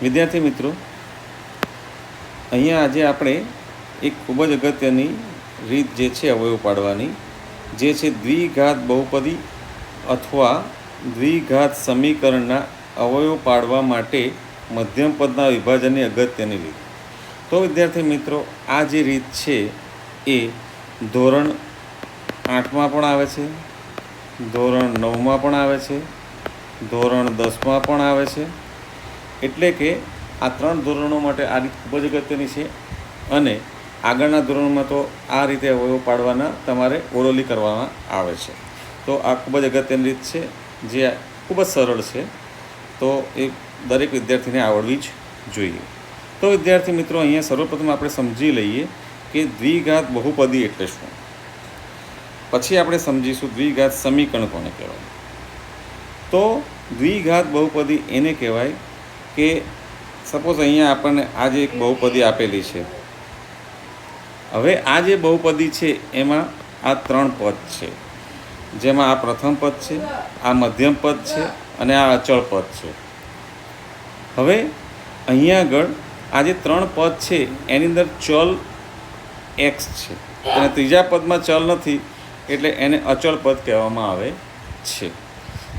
વિદ્યાર્થી મિત્રો, અહીંયા આજે આપણે એક ખૂબ જ અગત્યની રીત જે છે અવયવ પાડવાની, જે છે દ્વિઘાત બહુપદી અથવા દ્વિઘાત સમીકરણના અવયવ પાડવા માટે મધ્યમ પદના વિભાજનની અગત્યની રીત. તો વિદ્યાર્થી મિત્રો, આ જે રીત છે એ ધોરણ 8માં પણ આવે છે, ધોરણ 9માં પણ આવે છે, ધોરણ 10માં પણ આવે છે. એટલે કે આ 3 ધોરણો માટે આ રીત ખૂબ જ અગત્યની છે અને આગળના ધોરણોમાં તો આ રીતે અવયવ પાડવાના તમારે ઓરલી કરવામાં આવે છે. તો આ ખૂબ જ અગત્યની રીત છે, જે ખૂબ જ સરળ છે. તો એ દરેક વિદ્યાર્થીને આવડવી જ જોઈએ. તો વિદ્યાર્થી મિત્રો, અહીંયા સર્વપ્રથમ આપણે સમજી લઈએ કે દ્વિઘાત બહુપદી એટલે શું. પછી આપણે સમજીશું દ્વિઘાત સમીકરણ કોને કહેવાય. તો દ્વિઘાત બહુપદી એને કહેવાય કે સપોઝ અહીંયા આપણને આ જે એક બહુપદી આપેલી છે. હવે આ જે બહુપદી છે એમાં આ 3 પદ છે, જેમાં આ પ્રથમ પદ છે, આ મધ્યમ પદ છે અને આ અચળ પદ છે. હવે અહીંયા આગળ આ જે 3 પદ છે એની અંદર ચલ x છે અને ત્રીજા પદમાં ચલ નથી, એટલે એને અચળ પદ કહેવામાં આવે છે.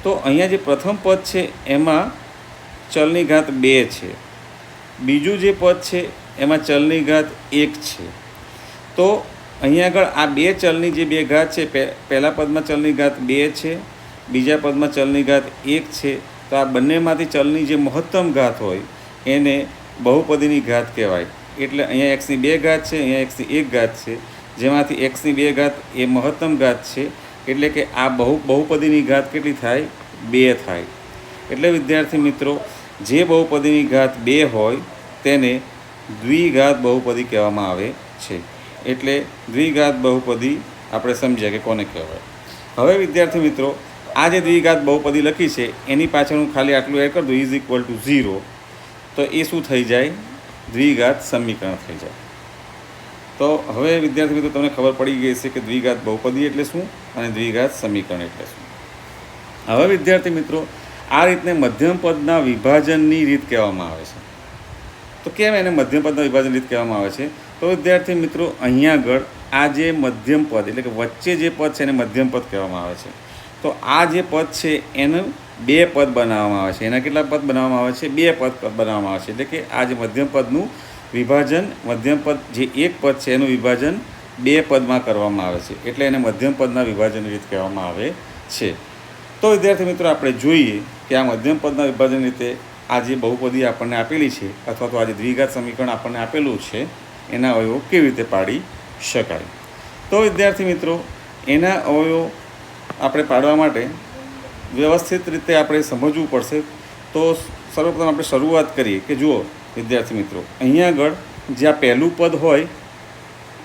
તો અહીંયા જે પ્રથમ પદ છે એમાં ચલની ઘાત 2 છે, બીજું જે પદ છે એમાં ચલની ઘાત 1 છે. તો અહીંયા આગળ આ 2 ચલની જે 2 ઘાત છે, પહેલા પદમાં ચલની ઘાત 2 છે, બીજા પદમાં ચલની ઘાત 1 છે. તો આ બંનેમાંથી ચલની જે મહત્તમ ઘાત હોય એને બહુપદીની ઘાત કહેવાય. એટલે અહીંયા એક્સની 2 ઘાત છે, અહીંયા એક્સની 1 ઘાત છે, જેમાંથી એક્સની 2 ઘાત એ મહત્તમ ઘાત છે. એટલે કે આ બહુપદીની ઘાત કેટલી થાય? 2 થાય. એટલે વિદ્યાર્થી મિત્રો, જે બહુપદીની ઘાત 2 હોય તેને દ્વિઘાત બહુપદી કહેવામાં આવે છે. એટલે દ્વિઘાત બહુપદી આપણે સમજ્યા કે કોને કહેવાય. હવે વિદ્યાર્થી મિત્રો, આ જે દ્વિઘાત બહુપદી લખી છે એની પાછળ હું ખાલી આટલું એડ કરી દઉં, ઇઝ ઇક્વલ ટુ 0. તો એ શું થઈ જાય? દ્વિઘાત સમીકરણ થઈ જાય. તો હવે વિદ્યાર્થી મિત્રો, તમને ખબર પડી ગઈ છે કે દ્વિઘાત બહુપદી એટલે શું અને દ્વિઘાત સમીકરણ એટલે શું. હવે વિદ્યાર્થી મિત્રો, આ રીતને મધ્યમ પદના વિભાજનની રીત કહેવામાં આવે છે. તો કેમ એને મધ્યમ પદના વિભાજન રીત કહેવામાં આવે છે? તો વિદ્યાર્થી મિત્રો, અહીંયા આગળ આ જે મધ્યમ પદ એટલે કે વચ્ચે જે પદ છે એને મધ્યમ પદ કહેવામાં આવે છે. તો આ જે પદ છે એનું 2 પદ બનાવવામાં આવે છે. એના કેટલા પદ બનાવવામાં આવે છે? 2 પદ બનાવવામાં આવે છે. એટલે કે આ જે મધ્યમ પદનું વિભાજન, મધ્યમ પદ જે એક પદ છે એનું વિભાજન 2 પદમાં કરવામાં આવે છે. એટલે એને મધ્યમ પદના વિભાજનની રીત કહેવામાં આવે છે. તો વિદ્યાર્થી મિત્રો, આપણે જોઈએ કે આ મધ્યમ પદના વિભાજન રીતે આ જે બહુપદી આપણને આપેલી છે અથવા તો આ જે દ્વિઘાત સમીકરણ આપણને આપેલું છે એના અવયવો કેવી રીતે પાડી શકાય. તો વિદ્યાર્થી મિત્રો, એના અવયવો આપણે પાડવા માટે વ્યવસ્થિત રીતે આપણે સમજવું પડશે. તો સર્વપ્રથમ આપણે શરૂઆત કરીએ કે જુઓ વિદ્યાર્થી મિત્રો, અહીંયા આગળ જે આ પહેલું પદ હોય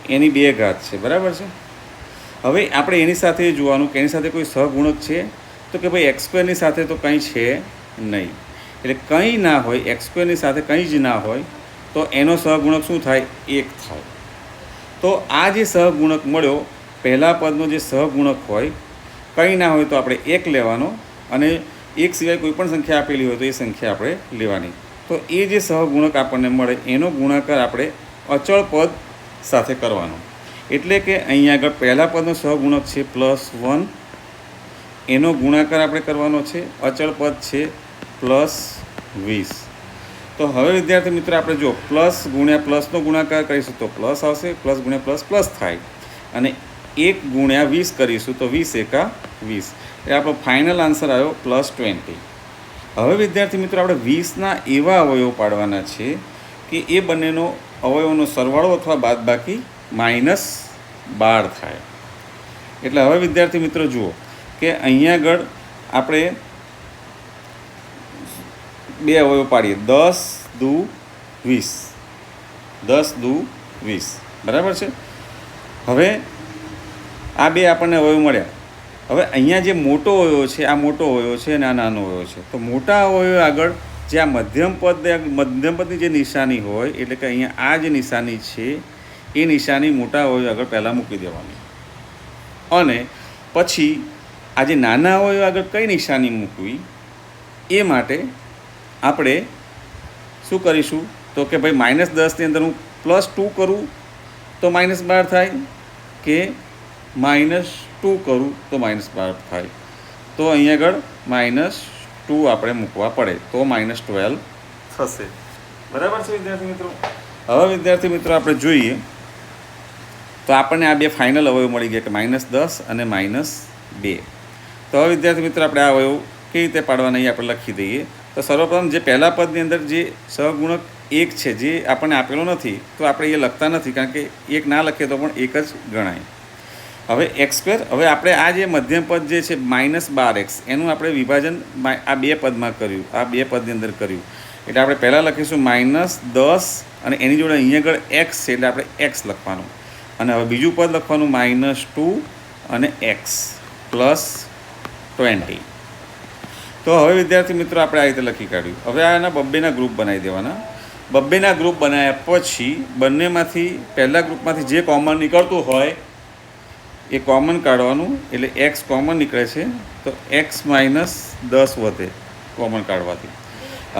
એની 2 ઘાત છે, બરાબર છે. હવે આપણે એની સાથે જોવાનું કે એની સાથે કોઈ સહગુણક છે? તો કે ભાઈ x² ની સાથે તો કંઈ છે નહીં. એટલે કંઈ ના હોય, x² ની સાથે કંઈ જ ના હોય તો એનો સહગુણક શું થાય? 1 થાય. તો આ જે સહગુણક મળ્યો, પહેલા પદનો જે સહગુણક હોય, કંઈ ના હોય તો આપણે 1 લેવાનો અને 1 સિવાય કોઈ પણ સંખ્યા આપેલી હોય તો એ સંખ્યા આપણે લેવાની. તો એ જે સહગુણક આપણને મળે એનો ગુણાકાર આપણે અચળ પદ સાથે કરવાનો. એટલે કે અહીંયા આગળ પહેલા પદનો સહગુણક છે +1, એનો ગુણાકાર આપણે કરવાનો છે. અચળ પદ છે +20. તો હવે વિદ્યાર્થી મિત્રો, આપણે જો પ્લસ ગુણ્યા પ્લસનો ગુણાકાર કરીશું તો પ્લસ આવશે, પ્લસ ગુણ્યા પ્લસ પ્લસ થાય, અને 1 ગુણ્યા 20 કરીશું તો 20 એકા 20. એટલે આપણો ફાઇનલ આન્સર આવ્યો +20. હવે વિદ્યાર્થી મિત્રો, આપણે 20ના એવા અવયવો પાડવાના છે કે એ બંનેનો અવયવોનો સરવાળો અથવા બાદબાકી -12 થાય. એટલે હવે વિદ્યાર્થી મિત્રો જુઓ કે અહીંયા આગળ આપણે 2 અવયવ પાડીએ, 10 દુ 20, 10 દુ 20, બરાબર છે. હવે આ 2 આપણને અવયવ મળ્યા. હવે અહીંયા જે મોટો અવયવ છે આ મોટો અવયવ છે અને આ નાનો અવયવ છે. તો મોટા અવયવ આગળ જે આ મધ્યમ પદની જે નિશાની હોય, એટલે કે અહીંયા આ જે નિશાની છે એ નિશાની મોટા અવયવ આગળ પહેલાં મૂકી દેવાની, અને પછી આ જે નાના અવયવ આગળ કઈ નિશાની મૂકવી એ માટે આપણે શું કરીશું તો કે ભાઈ -10ની અંદર હું +2 કરું તો -12 થાય કે -2 કરું તો -12 થાય. તો અહીંયા આગળ -2 આપણે મૂકવા પડે તો -12 થશે. બરાબર છે વિદ્યાર્થી મિત્રો. હવે વિદ્યાર્થી મિત્રો આપણે જોઈએ તો આપણને આ બે ફાઇનલ અવયવ મળી ગયા કે -10 અને -2. તો હવે વિદ્યાર્થી મિત્રો આપણે આ અવયવ કેવી રીતે પાડવાના એ આપણે લખી દઈએ. તો સર્વપ્રથમ જે પહેલા પદની અંદર જે સહગુણક 1 છે જે આપણને આપેલો નથી તો આપણે એ લખતા નથી, કારણ કે 1 ના લખીએ તો પણ 1 જ ગણાય. હવે x², હવે આપણે આ જે મધ્યમ પદ જે છે -12x એનું આપણે વિભાજન આ બે પદમાં કર્યું, આ બે પદની અંદર કર્યું. એટલે આપણે પહેલાં લખીશું -10 અને એની જોડે અહીંયા આગળ x છે એટલે આપણે x લખવાનું. અને હવે બીજું પદ લખવાનું -2 અને x +20. તો હવે વિદ્યાર્થી મિત્રો આપણે આ રીતે લખી કાઢ્યું. હવે આના બબ્બેના ગ્રુપ બનાવી દેવાના. બબ્બેના ગ્રુપ બનાવ્યા પછી બંનેમાંથી પહેલા ગ્રુપમાંથી જે કોમન નીકળતું હોય એ કોમન કાઢવાનું. એટલે x કોમન નીકળે છે તો x -10 વધે કોમન કાઢવાથી,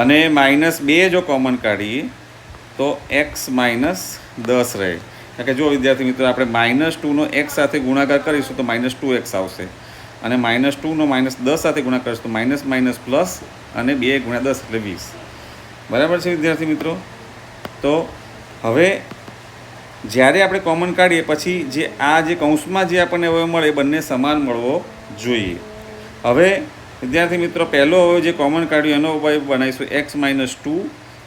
અને -2 જો કોમન કાઢીએ તો x -10 રહે. કારણ કે જો વિદ્યાર્થી મિત્રો આપણે -2નો x સાથે ગુણાકાર કરીશું તો -2x આવશે, અને -2નો -10 સાથે ગુણાકાર કરીશું તો પ્લસ અને 2 × 10 એટલે 20. બરાબર છે વિદ્યાર્થી મિત્રો. તો હવે જ્યારે આપણે કોમન કાઢીએ પછી જે આ જે કૌંસમાં જે આપણને અવયવ મળે એ બંને સમાન મળવો જોઈએ. હવે વિદ્યાર્થી મિત્રો પહેલો અવયવ જે કોમન કાઢ્યો એનો અવયવ બનાવીશું x -2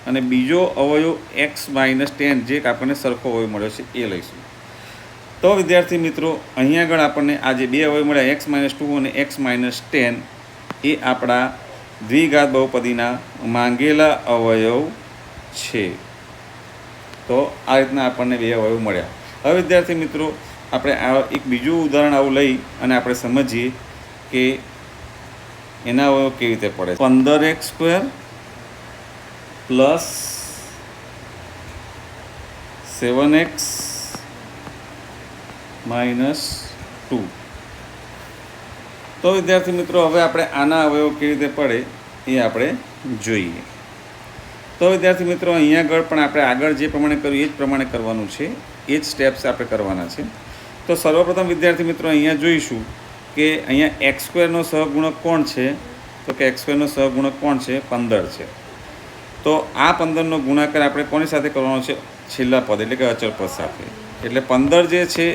અને બીજો અવયવ x -10 જે આપણને સરખો અવયવ મળ્યો છે એ લઈશું. તો વિદ્યાર્થી મિત્રો અહીંયા આગળ આપણને આ જે બે અવયવ મળ્યા x -2 અને x -10 એ આપણા દ્વિઘાત બહુપદીના માંગેલા અવયવ છે. તો આ રીતના આપણને બે અવયવ મળ્યા. હવે વિદ્યાર્થી મિત્રો આપણે આ એક બીજું ઉદાહરણ આવું લઈ અને આપણે સમજીએ કે એના અવયવ કેવી રીતે પડે. 15x² + 7x -2. તો વિદ્યાર્થી મિત્રો હવે આપણે આના અવયવ કેવી રીતે પડે એ આપણે જોઈએ. તો વિદ્યાર્થી મિત્રો અહીંયા આગળ પણ આપણે આગળ જે પ્રમાણે કર્યું એ જ પ્રમાણે કરવાનું છે, એ જ સ્ટેપ્સ આપણે કરવાના છે. તો સર્વપ્રથમ વિદ્યાર્થી મિત્રો અહીંયા જોઈશું કે અહીંયા x² નો સહગુણક કોણ છે, તો કે x² નો સહગુણક કોણ છે 15 છે. તો આ 15નો ગુણાકાર આપણે કોની સાથે કરવાનો છે, છેલ્લા પદ એટલે કે અચળ પદ સાથે. એટલે 15 જે છે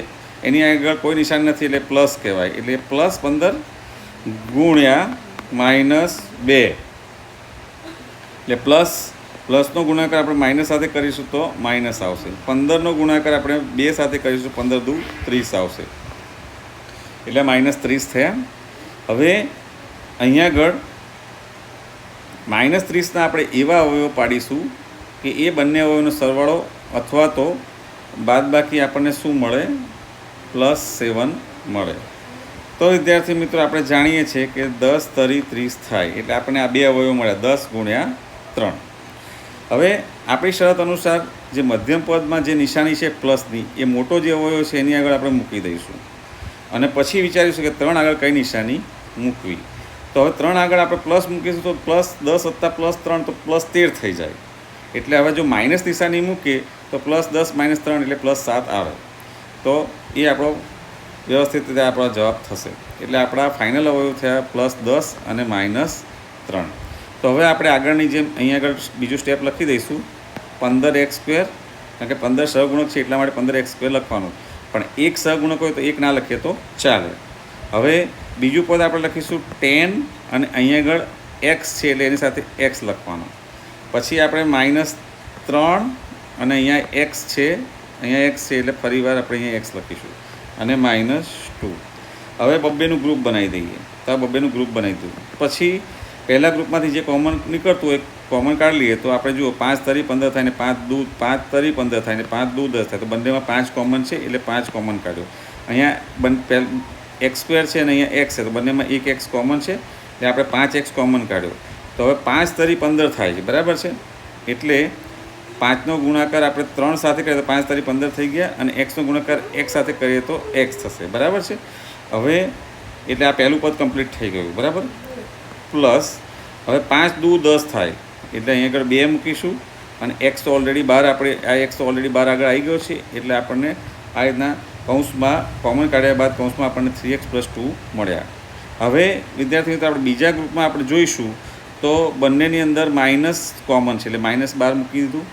એની આગળ કોઈ નિશાન નથી એટલે પ્લસ કહેવાય. એટલે +15 ગુણ્યા -2 એટલે પ્લસનો ગુણાકાર આપણે માઇનસ સાથે કરીશું તો માઇનસ આવશે. 15નો ગુણાકાર આપણે 2 સાથે કરીશું 15 દુ 30 આવશે, એટલે -30 થયા. હવે અહીંયા આગળ -30ના આપણે એવા અવયવ પાડીશું કે એ બંને અવયવનો સરવાળો અથવા તો બાદબાકી આપણને શું મળે, +7 મળે. તો વિદ્યાર્થી મિત્રો આપણે જાણીએ છીએ કે 10 તરી 30 થાય એટલે આપણને આ બે અવયવ મળ્યા 10 ગુણ્યા 3. હવે આપણી શરત અનુસાર જે મધ્યમ પદમાં જે નિશાની છે પ્લસની એ મોટો જે અવયવ છે એની આગળ આપણે મૂકી દઈશું અને પછી વિચારીશું કે 3 આગળ કઈ નિશાની મૂકવી. તો હવે 3 આગળ આપણે પ્લસ મૂકીશું તો +10 + +3 તો +13 થઈ જાય. એટલે હવે જો માઇનસ નિશાની મૂકીએ તો +10 - 3 એટલે +7 આવે. તો એ આપણો વ્યવસ્થિત રીતે આપણો જવાબ થશે. એટલે આપણા ફાઇનલ અવયવ થયા +10 અને -3. તો હવે આપણે આગળની જેમ અહીંયા આગળ બીજું સ્ટેપ લખી દઈશું 15x², કારણ કે 15 સહગુણક છે એટલા માટે 15x² લખવાનું, પણ એક સહગુણક હોય તો એક ના લખીએ તો ચાલે. હવે બીજું પદ આપણે લખીશું 10 અને અહીંયા આગળ x છે એટલે એની સાથે x લખવાનો. પછી આપણે -3 અને અહીંયા x છે, અહીંયા x છે એટલે ફરીવાર આપણે અહીંયા x લખીશું અને -2. હવે બબ્બેનું ગ્રુપ બનાવી દઈએ. તો આ બબ્બેનું ગ્રુપ બનાવી દઉં. પછી પહેલા ગ્રુપમાંથી જે કોમન નીકળતું હોય કોમન કાઢી લઈએ તો આપણે જુઓ 5 તરી 15 થાય ને 5 તરી 15 થાય ને 5 દુ 10 થાય. તો બંનેમાં 5 કોમન છે એટલે 5 કોમન કાઢ્યો. અહીંયા x² છે અને અહીંયા x છે તો બંનેમાં એક x કોમન છે એટલે આપણે 5x કોમન કાઢ્યો. તો હવે 5 તરી 15 થાય છે, બરાબર છે. એટલે 5નો ગુણાકાર આપણે 3 સાથે કરીએ તો 5 તરી 15 થઈ ગયા અને xનો ગુણાકાર x સાથે કરીએ તો x થશે, બરાબર છે. હવે એટલે આ પહેલું પદ કમ્પ્લીટ થઈ ગયું, બરાબર. પ્લસ હવે 5 દુ 10 થાય એટલે અહીંયા આગળ 2 મૂકીશું અને એક્સ તો ઓલરેડી બહાર આપણે આ એક્સ તો ઓલરેડી બહાર આગળ આવી ગયો છે, એટલે આપણને આ રીતના કૌંસમાં કોમન કાઢ્યા બાદ કૌંસમાં આપણને 3x+2 મળ્યા. હવે વિદ્યાર્થી મિત્રો આપણે બીજા ગ્રુપમાં આપણે જોઈશું તો બંનેની અંદર માઇનસ કોમન છે, એટલે માઇનસ બહાર મૂકી દીધું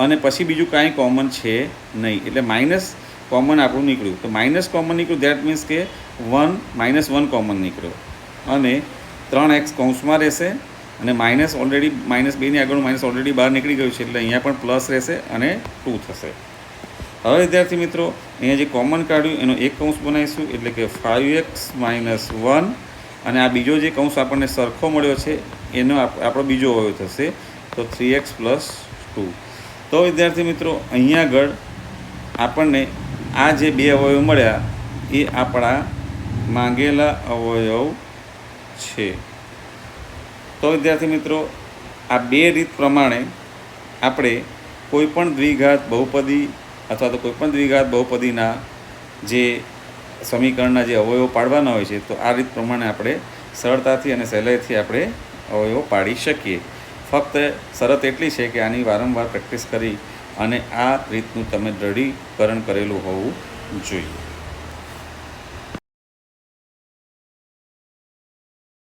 અને પછી બીજું કાંઈ કોમન છે નહીં, એટલે માઇનસ કોમન આપણું નીકળ્યું. તો માઇનસ કોમન નીકળ્યું દેટ મીન્સ કે -1 કોમન નીકળ્યો અને 3x કૌંસમાં રહેશે અને માઇનસ ઓલરેડી -2ની આગળનું માઇનસ ઓલરેડી બહાર નીકળી ગયું છે, એટલે અહીંયા પણ પ્લસ રહેશે અને 2 થશે. હવે વિદ્યાર્થી મિત્રો અહીંયા જે કોમન કાઢ્યું એનો એક કૌંસ બનાવીશું, એટલે કે 5x - 1 અને આ બીજો જે કૌંસ આપણને સરખો મળ્યો છે એનો આપણો બીજો અવયવ થશે, તો 3x+2. તો વિદ્યાર્થી મિત્રો અહીંયા આગળ આપણને આ જે બે અવયવ મળ્યા એ આપણા માંગેલા અવયવ છે. તો વિદ્યાર્થી મિત્રો આ બે રીત પ્રમાણે આપણે કોઈપણ દ્વિઘાત બહુપદી અથવા તો કોઈપણ દ્વિઘાત બહુપદીના જે સમીકરણના જે અવયવો પાડવાના હોય છે તો આ રીત પ્રમાણે આપણે સરળતાથી અને સહેલાઈથી આપણે અવયવો પાડી શકીએ. ફક્ત શરત એટલી છે કે આની વારંવાર પ્રેક્ટિસ કરી અને આ રીતનું તમે દૃઢીકરણ કરેલું હોવું જોઈએ.